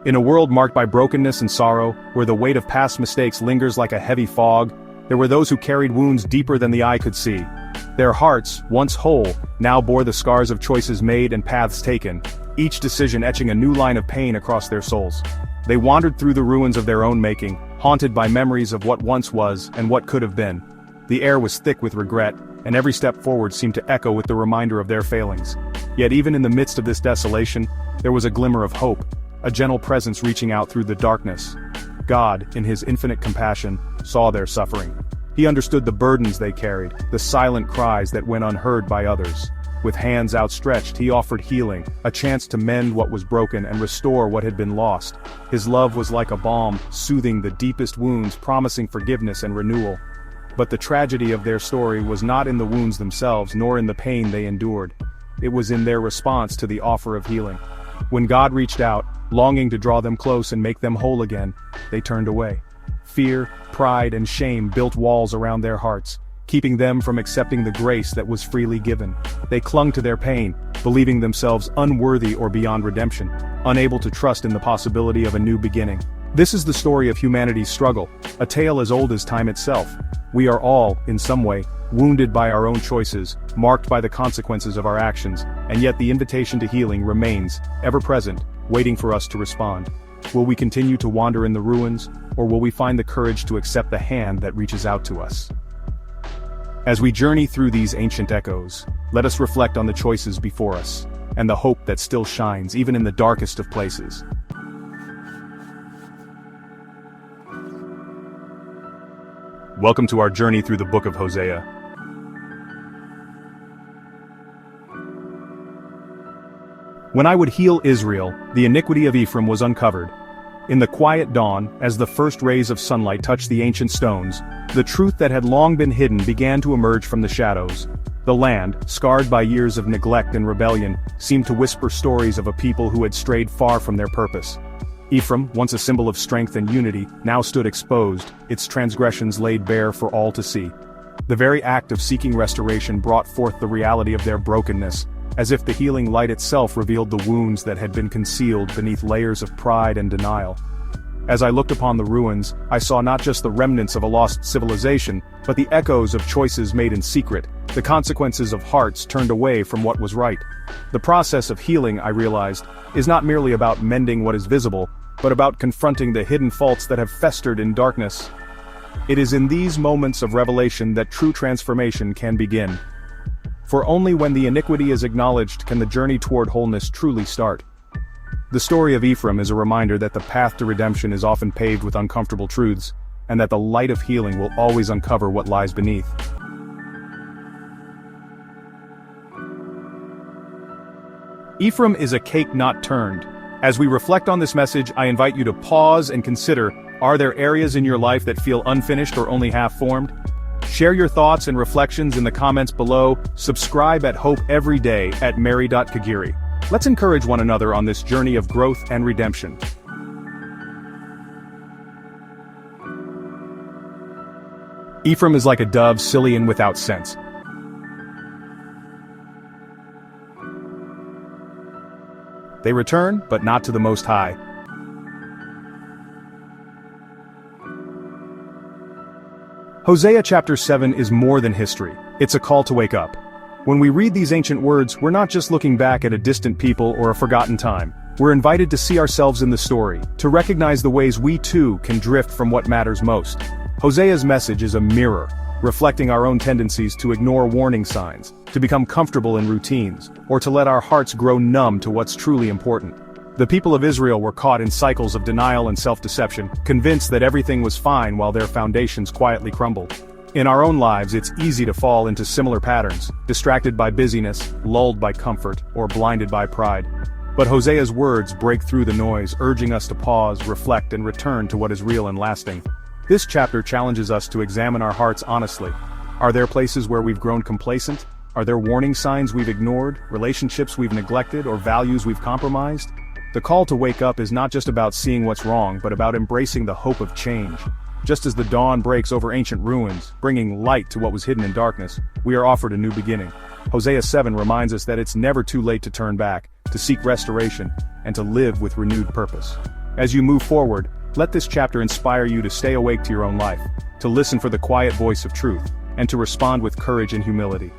In a world marked by brokenness and sorrow, where the weight of past mistakes lingers like a heavy fog, there were those who carried wounds deeper than the eye could see. Their hearts, once whole, now bore the scars of choices made and paths taken, each decision etching a new line of pain across their souls. They wandered through the ruins of their own making, haunted by memories of what once was and what could have been. The air was thick with regret, and every step forward seemed to echo with the reminder of their failings. Yet even in the midst of this desolation, there was a glimmer of hope, a gentle presence reaching out through the darkness. God, in his infinite compassion, saw their suffering. He understood the burdens they carried, the silent cries that went unheard by others. With hands outstretched, he offered healing, a chance to mend what was broken and restore what had been lost. His love was like a balm, soothing the deepest wounds, promising forgiveness and renewal. But the tragedy of their story was not in the wounds themselves, nor in the pain they endured. It was in their response to the offer of healing. When God reached out, longing to draw them close and make them whole again, they turned away. Fear, pride, and shame built walls around their hearts, keeping them from accepting the grace that was freely given. They clung to their pain, believing themselves unworthy or beyond redemption, unable to trust in the possibility of a new beginning. This is the story of humanity's struggle, a tale as old as time itself. We are all, in some way, wounded by our own choices, marked by the consequences of our actions, and yet the invitation to healing remains, ever present, waiting for us to respond. Will we continue to wander in the ruins, or will we find the courage to accept the hand that reaches out to us? As we journey through these ancient echoes, let us reflect on the choices before us, and the hope that still shines even in the darkest of places. Welcome to our journey through the book of Hosea. When I would heal Israel, the iniquity of Ephraim was uncovered. In the quiet dawn, as the first rays of sunlight touched the ancient stones, the truth that had long been hidden began to emerge from the shadows. The land, scarred by years of neglect and rebellion, seemed to whisper stories of a people who had strayed far from their purpose. Ephraim, once a symbol of strength and unity, now stood exposed, its transgressions laid bare for all to see. The very act of seeking restoration brought forth the reality of their brokenness, as if the healing light itself revealed the wounds that had been concealed beneath layers of pride and denial. As I looked upon the ruins, I saw not just the remnants of a lost civilization, but the echoes of choices made in secret, the consequences of hearts turned away from what was right. The process of healing, I realized, is not merely about mending what is visible, but about confronting the hidden faults that have festered in darkness. It is in these moments of revelation that true transformation can begin. For only when the iniquity is acknowledged can the journey toward wholeness truly start. The story of Ephraim is a reminder that the path to redemption is often paved with uncomfortable truths, and that the light of healing will always uncover what lies beneath. Ephraim is a cake not turned. As we reflect on this message, I invite you to pause and consider, are there areas in your life that feel unfinished or only half-formed? Share your thoughts and reflections in the comments below. Subscribe at Hope Every Day at Mary.Kagiri. Let's encourage one another on this journey of growth and redemption. Ephraim is like a dove, silly and without sense. They return, but not to the Most High. Hosea Chapter 7 is more than history. It's a call to wake up. When we read these ancient words, we're not just looking back at a distant people or a forgotten time. We're invited to see ourselves in the story, to recognize the ways we too can drift from what matters most. Hosea's message is a mirror, reflecting our own tendencies to ignore warning signs, to become comfortable in routines, or to let our hearts grow numb to what's truly important. The people of Israel were caught in cycles of denial and self-deception, convinced that everything was fine while their foundations quietly crumbled. In our own lives, it's easy to fall into similar patterns, distracted by busyness, lulled by comfort, or blinded by pride. But Hosea's words break through the noise, urging us to pause, reflect, and return to what is real and lasting. This chapter challenges us to examine our hearts honestly. Are there places where we've grown complacent? Are there warning signs we've ignored, relationships we've neglected, or values we've compromised? The call to wake up is not just about seeing what's wrong, but about embracing the hope of change. Just as the dawn breaks over ancient ruins, bringing light to what was hidden in darkness, we are offered a new beginning. Hosea 7 reminds us that it's never too late to turn back, to seek restoration, and to live with renewed purpose. As you move forward, let this chapter inspire you to stay awake to your own life, to listen for the quiet voice of truth, and to respond with courage and humility.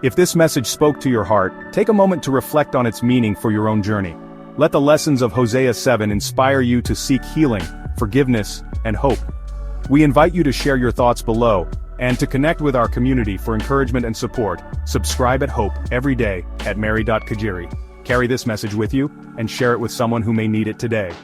If this message spoke to your heart, take a moment to reflect on its meaning for your own journey. Let the lessons of Hosea 7 inspire you to seek healing, forgiveness, and hope. We invite you to share your thoughts below, and to connect with our community for encouragement and support. Subscribe at Hope every day at Mary.Kajiri. Carry this message with you, and share it with someone who may need it today.